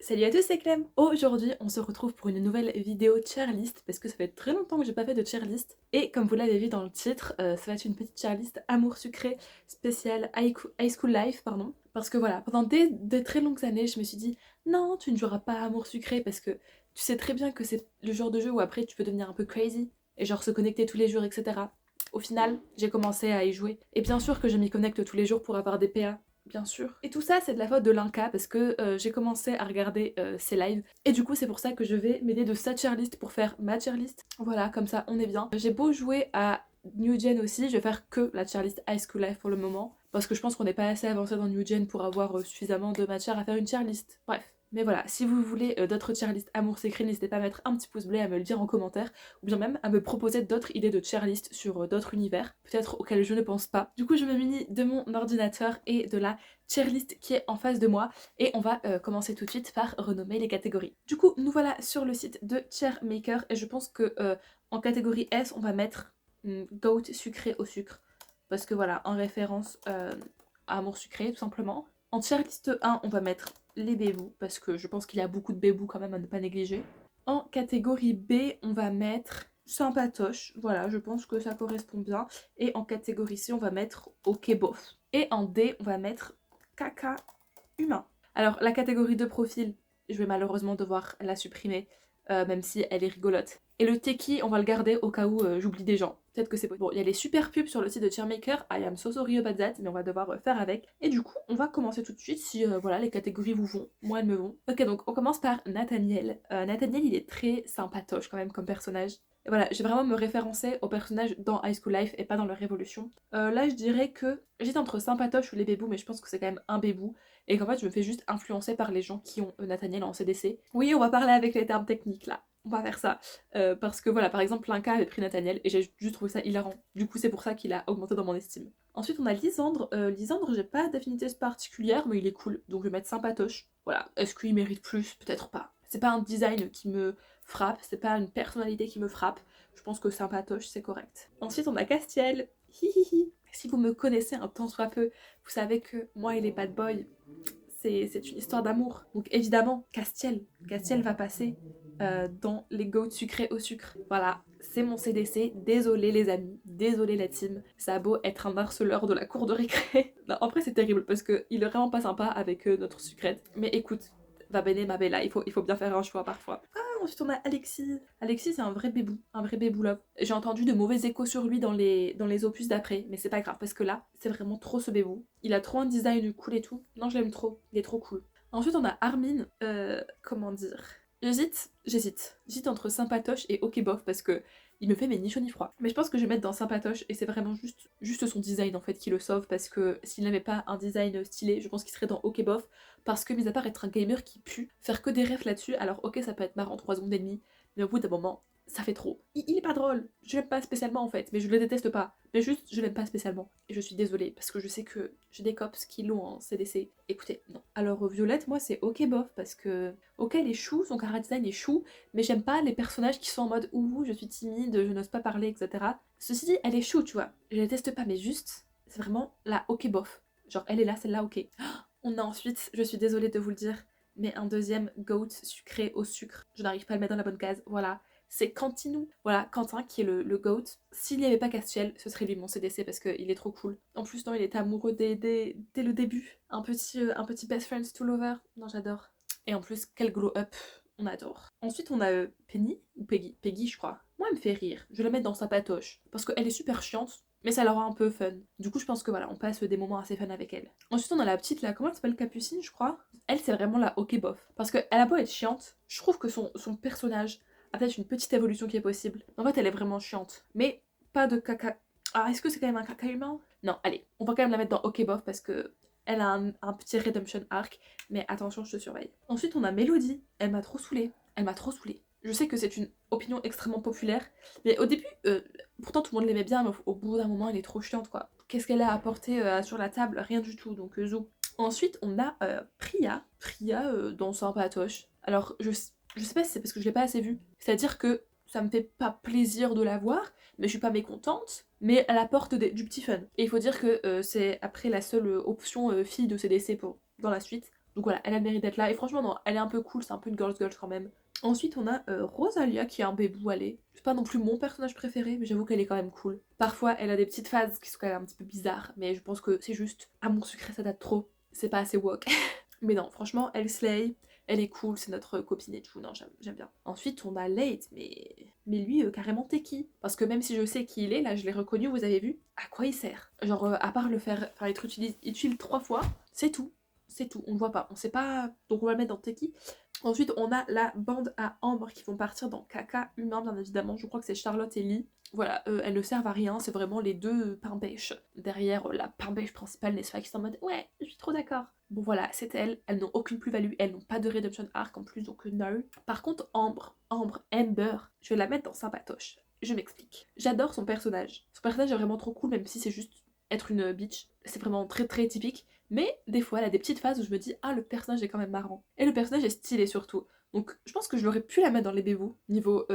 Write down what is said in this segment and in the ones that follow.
Salut à tous, c'est Clem. Aujourd'hui, on se retrouve pour une nouvelle vidéo cheerlist parce que ça fait très longtemps que j'ai pas fait de cheerlist. Et comme vous l'avez vu dans le titre, ça va être une petite cheerlist amour sucré spécial High School Life, pardon. Parce que voilà, pendant des très longues années, je me suis dit non, tu ne joueras pas à amour sucré parce que tu sais très bien que c'est le genre de jeu où après tu peux devenir un peu crazy et genre se connecter tous les jours, etc. Au final, j'ai commencé à y jouer. Et bien sûr que je m'y connecte tous les jours pour avoir des PA, bien sûr. Et tout ça, c'est de la faute de Linka parce que j'ai commencé à regarder ses lives. Et du coup, c'est pour ça que je vais m'aider de sa cheerlist pour faire ma cheerlist. Voilà, comme ça, on est bien. J'ai beau jouer à New Gen aussi, je vais faire que la cheerlist High School Life pour le moment. Parce que je pense qu'on n'est pas assez avancé dans New Gen pour avoir suffisamment de matière à faire une cheerlist. Bref. Mais voilà, si vous voulez d'autres cheerlists amour secret, n'hésitez pas à mettre un petit pouce bleu et à me le dire en commentaire, ou bien même à me proposer d'autres idées de cheerlist sur d'autres univers, peut-être auxquels je ne pense pas. Du coup, je me munis de mon ordinateur et de la cheerlist qui est en face de moi, et on va commencer tout de suite par renommer les catégories. Du coup, nous voilà sur le site de Cheermaker, et je pense que en catégorie S, on va mettre Goat sucré au sucre, parce que voilà, en référence à amour sucré, tout simplement. En cheerlist 1, on va mettre les bébous, parce que je pense qu'il y a beaucoup de bébous quand même à ne pas négliger. En catégorie B, on va mettre sympatoche, voilà, je pense que ça correspond bien. Et en catégorie C, on va mettre ok bof. Et en D, on va mettre caca humain. Alors, la catégorie de profil, je vais malheureusement devoir la supprimer, même si elle est rigolote. Et le teki, on va le garder au cas où j'oublie des gens. Peut-être que c'est possible. Bon, il y a les super pubs sur le site de Cheermaker, I am so sorry about that, mais on va devoir faire avec. Et du coup, on va commencer tout de suite si voilà, les catégories vous vont. Moi, elles me vont. Ok, donc on commence par Nathaniel. Nathaniel, il est très sympatoche quand même comme personnage. Et voilà, j'ai vraiment me référencer aux personnages dans High School Life et pas dans leur évolution. Là, je dirais que j'étais entre sympatoche ou les bébous, mais je pense que c'est quand même un bébou et qu'en fait je me fais juste influencer par les gens qui ont Nathaniel en CDC. Oui, on va parler avec les termes techniques là, on va faire ça. Parce que voilà, par exemple, Linka avait pris Nathaniel et j'ai juste trouvé ça hilarant. Du coup, c'est pour ça qu'il a augmenté dans mon estime. Ensuite, on a Lisandre. Lisandre, j'ai pas d'affinité particulière, mais il est cool, donc je vais mettre sympatoche. Voilà, est-ce qu'il mérite plus? Peut-être pas. C'est pas un design qui me frappe, c'est pas une personnalité qui me frappe. Je pense que sympatoche, c'est correct. Ensuite, on a Castiel. Hihihi. Si vous me connaissez un tant soit peu, vous savez que moi et les bad boys, c'est une histoire d'amour. Donc évidemment, Castiel va passer dans les goats sucrés au sucre. Voilà, c'est mon CDC. Désolé les amis, désolé la team. Ça a beau être un harceleur de la cour de récré. Non, après c'est terrible parce qu'il est vraiment pas sympa avec notre sucrète. Mais écoute, va bene ma bella, il faut bien faire un choix parfois. Ensuite on a Alexis. Alexis c'est un vrai bébou love. J'ai entendu de mauvais échos sur lui dans les opus d'après, mais c'est pas grave parce que là, c'est vraiment trop ce bébou. Il a trop un design cool et tout. Non, je l'aime trop, il est trop cool. Ensuite on a Armin, comment dire. J'hésite entre sympatoche et ok bof parce que il me fait mais ni chaud ni froid. Mais je pense que je vais mettre dans sympatoche et c'est vraiment juste son design en fait qui le sauve parce que s'il n'avait pas un design stylé, je pense qu'il serait dans ok bof parce que mis à part être un gamer qui pue, faire que des refs là-dessus, alors ok ça peut être marrant 3 secondes et demie, mais au bout d'un moment, ça fait trop. Il est pas drôle, je l'aime pas spécialement en fait, mais je le déteste pas. Mais juste, je l'aime pas spécialement. Et je suis désolée, parce que je sais que j'ai des cops qui l'ont en CDC. Écoutez, non. Alors Violette, moi c'est ok bof, parce que ok elle est chou, son chara design est chou, mais j'aime pas les personnages qui sont en mode ouh, je suis timide, je n'ose pas parler, etc. Ceci dit, elle est chou, tu vois. Je la déteste pas, mais juste, c'est vraiment la ok bof. Genre elle est là, celle-là, ok. On a ensuite, je suis désolée de vous le dire, mais un deuxième goat sucré au sucre. Je n'arrive pas à le mettre dans la bonne case, voilà. C'est Quantinou. Voilà, Quentin qui est le GOAT. S'il n'y avait pas Castiel, ce serait lui mon CDC parce qu'il est trop cool. En plus, non, il était amoureux dès le début. Un petit best friends to lover. Non, j'adore. Et en plus, quel glow up. On adore. Ensuite, on a Penny, ou Peggy. Peggy, je crois. Moi, elle me fait rire. Je vais la mettre dans sa patoche. Parce qu'elle est super chiante, mais ça la rend un peu fun. Du coup, je pense que voilà, on passe des moments assez fun avec elle. Ensuite, on a la petite là, comment elle s'appelle? Capucine, je crois. Elle, c'est vraiment la ok bof. Parce qu'elle a beau être chiante, je trouve que son personnage a peut-être une petite évolution qui est possible. En fait, elle est vraiment chiante. Mais pas de caca. Ah, est-ce que c'est quand même un caca humain? Non, allez, on va quand même la mettre dans ok bof parce que elle a un petit redemption arc, mais attention, je te surveille. Ensuite, on a Mélodie. Elle m'a trop saoulée. Elle m'a trop saoulée. Je sais que c'est une opinion extrêmement populaire, mais au début, pourtant tout le monde l'aimait bien, mais au bout d'un moment, elle est trop chiante, quoi. Qu'est-ce qu'elle a apporté sur la table? Rien du tout, donc zou. Ensuite, on a Priya. Priya dans Sympatoche. Alors, je sais pas si c'est parce que je l'ai pas assez vue. C'est-à-dire que ça me fait pas plaisir de la voir, mais je suis pas mécontente, mais elle apporte du petit fun. Et il faut dire que c'est après la seule option fille de CDC dans la suite. Donc voilà, elle a le mérite d'être là. Et franchement, non, elle est un peu cool, c'est un peu une girls girl quand même. Ensuite, on a Rosalia qui est un bébou, allez. C'est pas non plus mon personnage préféré, mais j'avoue qu'elle est quand même cool. Parfois, elle a des petites phases qui sont quand même un petit peu bizarres, mais je pense que c'est juste amour sucré, ça date trop. C'est pas assez woke. Mais non, franchement, elle slay. Elle est cool, c'est notre copine et tout, non, j'aime bien. Ensuite, on a Late, mais lui, carrément, t'es qui? Parce que même si je sais qui il est, là, je l'ai reconnu, vous avez vu, à quoi il sert? Genre, à part le faire, enfin, être utile 3 fois, c'est tout. C'est tout, on ne voit pas, on sait pas, donc on va le mettre dans Teki. Ensuite, on a la bande à Ambre qui vont partir dans Caca Humain, bien évidemment. Je crois que c'est Charlotte et Lee. Voilà, elles ne servent à rien, c'est vraiment les deux pain beige. Derrière la pain beige principale, n'est-ce pas, qui sont en mode ouais, je suis trop d'accord. Bon voilà, c'est elles n'ont aucune plus-value, elles n'ont pas de redemption arc en plus, donc no. Par contre, Amber, je vais la mettre dans Sympatoche. Je m'explique. J'adore son personnage. Son personnage est vraiment trop cool, même si c'est juste être une bitch. C'est vraiment très très typique. Mais des fois, elle a des petites phases où je me dis ah, le personnage est quand même marrant. Et le personnage est stylé surtout. Donc je pense que je l'aurais pu la mettre dans les bébous, niveau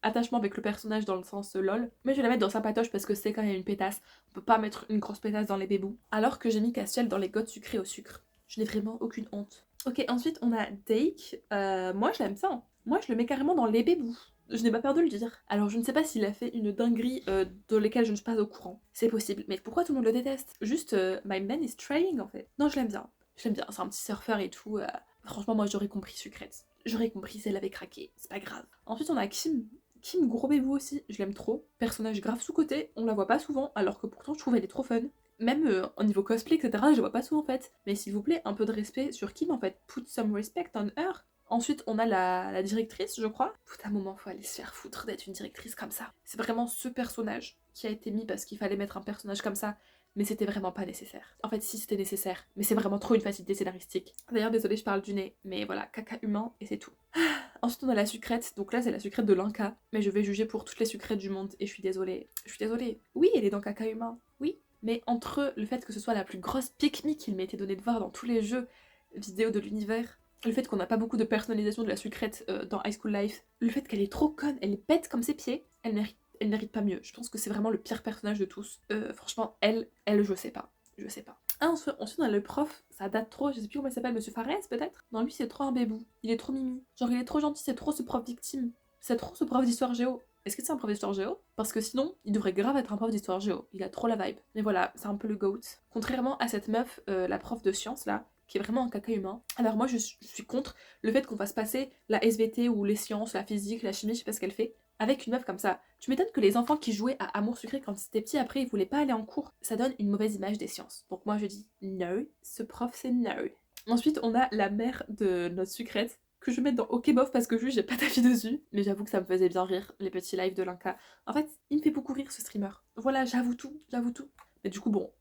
attachement avec le personnage dans le sens lol. Mais je vais la mettre dans Sympatoche parce que c'est quand même une pétasse. On peut pas mettre une grosse pétasse dans les bébous. Alors que j'ai mis Castiel dans les godes sucrés au sucre. Je n'ai vraiment aucune honte. Ok, ensuite on a Dake. Moi je l'aime ça. Hein. Moi je le mets carrément dans les bébous. Je n'ai pas peur de le dire. Alors je ne sais pas s'il a fait une dinguerie de lesquelles je ne suis pas au courant. C'est possible. Mais pourquoi tout le monde le déteste? Juste, my man is trying en fait. Non, je l'aime bien. Je l'aime bien. C'est un petit surfeur et tout. Franchement, moi j'aurais compris Sucrète. J'aurais compris si elle avait craqué. C'est pas grave. Ensuite, on a Kim. Kim, gros bébou aussi. Je l'aime trop. Personnage grave sous-côté. On la voit pas souvent. Alors que pourtant, je trouve elle est trop fun. Même au niveau cosplay, etc., je la vois pas souvent en fait. Mais s'il vous plaît, un peu de respect sur Kim en fait. Put some respect on her. Ensuite, on a la directrice, je crois. Tout un moment, faut aller se faire foutre d'être une directrice comme ça. C'est vraiment ce personnage qui a été mis parce qu'il fallait mettre un personnage comme ça, mais c'était vraiment pas nécessaire. En fait, si c'était nécessaire, mais c'est vraiment trop une facilité scénaristique. D'ailleurs, désolée, je parle du nez, mais voilà, caca humain et c'est tout. Ensuite, on a la sucrète, donc là, c'est la sucrète de l'Inca, mais je vais juger pour toutes les sucrètes du monde et je suis désolée. Je suis désolée. Oui, elle est dans caca humain, oui, mais entre le fait que ce soit la plus grosse pique-me qu'il m'ait été donné de voir dans tous les jeux vidéo de l'univers, le fait qu'on n'a pas beaucoup de personnalisation de la sucrète dans High School Life, le fait qu'elle est trop conne, elle est bête comme ses pieds, elle mérite pas mieux. Je pense que c'est vraiment le pire personnage de tous. Franchement, elle, je sais pas. Je sais pas. Ah, ensuite, on a le prof, ça date trop, je sais plus comment il s'appelle, Monsieur Fares peut-être. Non, lui c'est trop un bébou, il est trop mimi. Genre il est trop gentil, c'est trop ce prof victime. C'est trop ce prof d'histoire géo. Est-ce que c'est un prof d'histoire géo? Parce que sinon, il devrait grave être un prof d'histoire géo. Il a trop la vibe. Mais voilà, c'est un peu le GOAT. Contrairement à cette meuf, la prof de sciences là, qui est vraiment un caca humain. Alors moi je suis contre le fait qu'on fasse passer la SVT ou les sciences, la physique, la chimie, je sais pas ce qu'elle fait, avec une meuf comme ça. Tu m'étonnes que les enfants qui jouaient à Amour sucré quand ils étaient petits, après ils voulaient pas aller en cours. Ça donne une mauvaise image des sciences. Donc moi je dis no, ce prof c'est no. Ensuite on a la mère de notre sucrète, que je vais mettre dans OK Bof parce que juste j'ai pas d'avis dessus. Mais j'avoue que ça me faisait bien rire, les petits lives de l'Inca. En fait, il me fait beaucoup rire ce streamer. Voilà, j'avoue tout, j'avoue tout. Mais du coup, bon,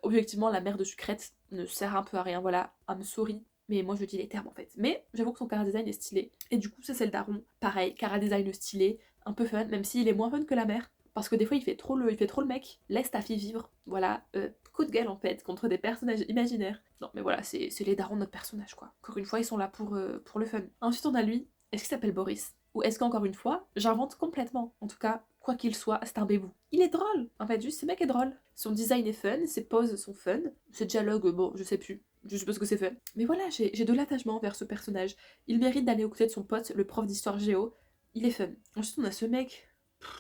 objectivement, la mère de Sucrète ne sert un peu à rien, voilà, I'm sorry. Mais moi, je dis les termes en fait. Mais j'avoue que son cara design est stylé. Et du coup, c'est celle d'Aron. Pareil, cara design stylé, un peu fun, même s'il est moins fun que la mère. Parce que des fois, il fait trop le mec. Laisse ta fille vivre. Voilà, coup de gueule en fait, contre des personnages imaginaires. Non, mais voilà, c'est les darons de notre personnage, quoi. Encore une fois, ils sont là pour le fun. Ensuite, on a lui. Est-ce qu'il s'appelle Boris? Ou est-ce qu'encore une fois, j'invente complètement? En tout cas, quoi qu'il soit, c'est un bébou. Il est drôle. En fait, juste, ce mec est drôle. Son design est fun, ses poses sont fun. Ses dialogues, bon, je sais plus. Je suppose que c'est fun. Mais voilà, j'ai de l'attachement vers ce personnage. Il mérite d'aller aux côtés de son pote, le prof d'histoire géo. Il est fun. Ensuite, on a ce mec.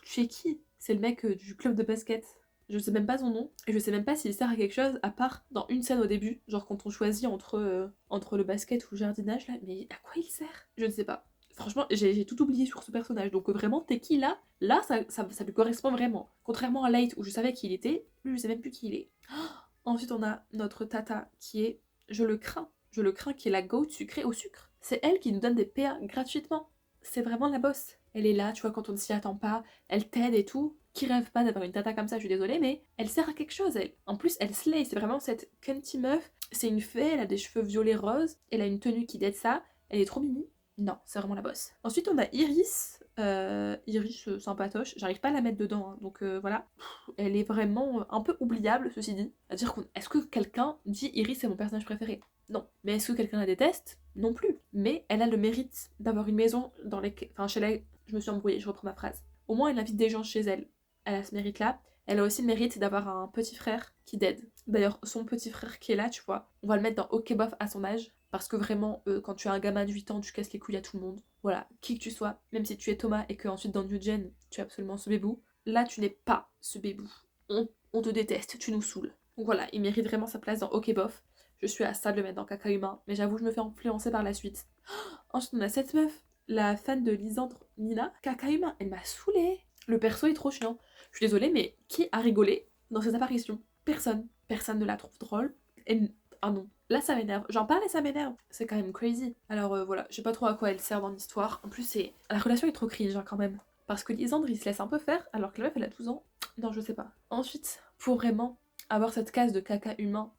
Tu es qui? C'est le mec du club de basket. Je sais même pas son nom, et je sais même pas s'il sert à quelque chose, à part dans une scène au début, genre quand on choisit entre le basket ou le jardinage, là, mais à quoi il sert? Je ne sais pas. Franchement, j'ai tout oublié sur ce personnage, donc vraiment, t'es qui là? Là, ça lui correspond vraiment. Contrairement à Light, où je savais qui il était, lui, je sais même plus qui il est. Ensuite, on a notre Tata, qui est, je le crains, qui est la goat sucrée au sucre. C'est elle qui nous donne des PA gratuitement. C'est vraiment la boss. Elle est là, tu vois, quand on ne s'y attend pas, elle t'aide et tout. Qui rêve pas d'avoir une tata comme ça, je suis désolée, mais elle sert à quelque chose, elle. En plus, elle slay, c'est vraiment cette cunty meuf. C'est une fée, elle a des cheveux violets roses, elle a une tenue qui d'aide ça, elle est trop mimi. Non, c'est vraiment la boss. Ensuite, on a Iris. Iris sympatoche, j'arrive pas à la mettre dedans, hein, donc voilà. Elle est vraiment un peu oubliable, ceci dit. C'est-à-dire est-ce que quelqu'un dit Iris est mon personnage préféré? Non. Mais est-ce que quelqu'un la déteste? Non plus. Mais elle a le mérite d'avoir une maison dans laquelle... Enfin, chez elle, je me suis embrouillée, je reprends ma phrase. Au moins, elle invite des gens chez elle. Elle a ce mérite-là. Elle a aussi le mérite d'avoir un petit frère qui d'aide. D'ailleurs, son petit frère qui est là, tu vois, on va le mettre dans OK Bof à son âge, Parce que vraiment, quand tu es un gamin de 8 ans, tu casses les couilles à tout le monde. Voilà, qui que tu sois, même si tu es Thomas et que ensuite dans New Gen, tu es absolument ce bébou, là tu n'es pas ce bébou. On te déteste, tu nous saoules. Donc voilà, il mérite vraiment sa place dans Ok Bof. Je suis à ça de le mettre dans Caca Humain, mais j'avoue, je me fais influencer par la suite. Ensuite, on a cette meuf, la fan de Lisandre Nina, Caca Humain, elle m'a saoulée. Le perso est trop chiant. Je suis désolée, mais qui a rigolé dans ses apparitions? Personne. Personne ne la trouve drôle. Et... Ah non. Là, ça m'énerve. J'en parle et ça m'énerve. C'est quand même crazy. Alors voilà, je sais pas trop à quoi elle sert dans l'histoire. En plus, la relation est trop cringe quand même. Parce que Lisandre, il se laisse un peu faire, alors que la meuf, elle a 12 ans. Non, je sais pas. Ensuite, pour vraiment avoir cette case de caca humain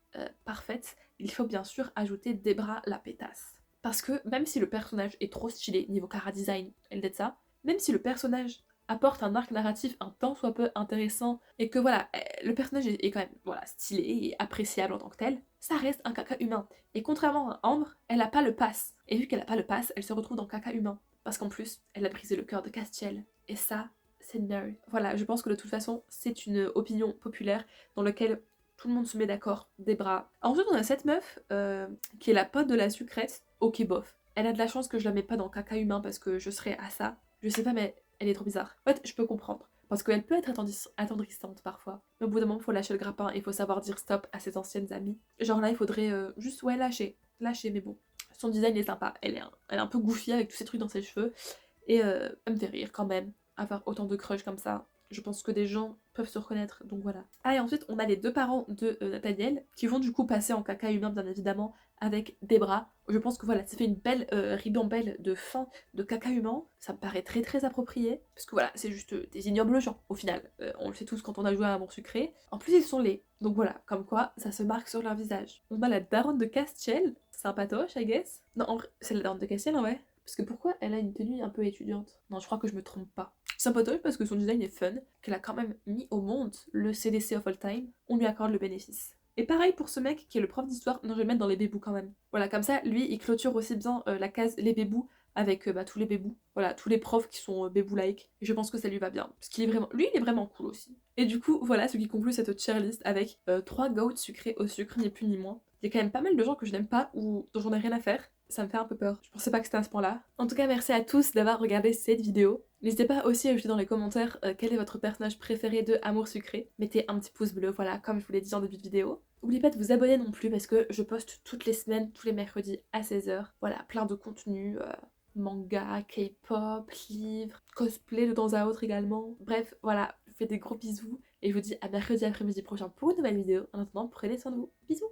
parfaite, il faut bien sûr ajouter Debra la pétasse. Parce que même si le personnage est trop stylé niveau cara design, elle dit ça, même si le personnage apporte un arc narratif un tant soit peu intéressant et que voilà, le personnage est quand même voilà, stylé et appréciable en tant que tel, ça reste un caca humain. Et contrairement à Ambre, elle a pas le pass. Et vu qu'elle a pas le pass, elle se retrouve dans caca humain. Parce qu'en plus, elle a brisé le cœur de Castiel. Et ça, c'est nerd. Voilà, je pense que de toute façon, c'est une opinion populaire dans laquelle tout le monde se met d'accord, des bras. Ensuite, on a cette meuf qui est la pote de la sucrète. Ok, bof. Elle a de la chance que je la mets pas dans caca humain parce que je serais à ça. Je sais pas, mais elle est trop bizarre. En fait, je peux comprendre. Parce qu'elle peut être attendrissante parfois. Mais au bout d'un moment, il faut lâcher le grappin et il faut savoir dire stop à ses anciennes amies. Genre là, il faudrait juste, ouais, lâcher. Lâcher, mais bon. Son design est sympa. Elle est un peu goofy avec tous ces trucs dans ses cheveux. Et elle me fait rire quand même. Avoir autant de crush comme ça. Je pense que des gens peuvent se reconnaître, donc voilà. Ah, et ensuite, on a les deux parents de Nathaniel qui vont du coup passer en caca humain, bien évidemment, avec Debra. Je pense que voilà, ça fait une belle ribambelle de fin de caca humain. Ça me paraît très très approprié. Parce que voilà, c'est juste des ignobles gens, au final. On le sait tous quand on a joué à Amour Sucré. En plus, ils sont laids. Donc voilà, comme quoi, ça se marque sur leur visage. On a la daronne de Castiel. Sympatoche, I guess. Non, en vrai, c'est la daronne de Castiel, en vrai. Parce que pourquoi elle a une tenue un peu étudiante? Non, je crois que je me trompe pas. Sympatoche parce que son design est fun, qu'elle a quand même mis au monde le CDC of all time, on lui accorde le bénéfice. Et pareil pour ce mec qui est le prof d'histoire, non je vais le mettre dans les bébous quand même. Voilà, comme ça, lui, il clôture aussi bien la case les bébous avec tous les bébous. Voilà, tous les profs qui sont bébou-like. Et je pense que ça lui va bien. Parce qu'il est vraiment... Lui, il est vraiment cool aussi. Et du coup, voilà ce qui conclut cette tier list avec 3 goats sucrés au sucre, ni plus ni moins. Il y a quand même pas mal de gens que je n'aime pas ou dont j'en ai rien à faire. Ça me fait un peu peur. Je pensais pas que c'était à ce point-là. En tout cas, merci à tous d'avoir regardé cette vidéo. N'hésitez pas aussi à ajouter dans les commentaires quel est votre personnage préféré de Amour Sucré. Mettez un petit pouce bleu, voilà, comme je vous l'ai dit en début de vidéo. N'oubliez pas de vous abonner non plus parce que je poste toutes les semaines, tous les mercredis à 16h. Voilà, plein de contenus, manga, K-pop, livres, cosplay de temps à autre également. Bref, voilà, je vous fais des gros bisous et je vous dis à mercredi après-midi prochain pour une nouvelle vidéo. En attendant, prenez soin de vous. Bisous!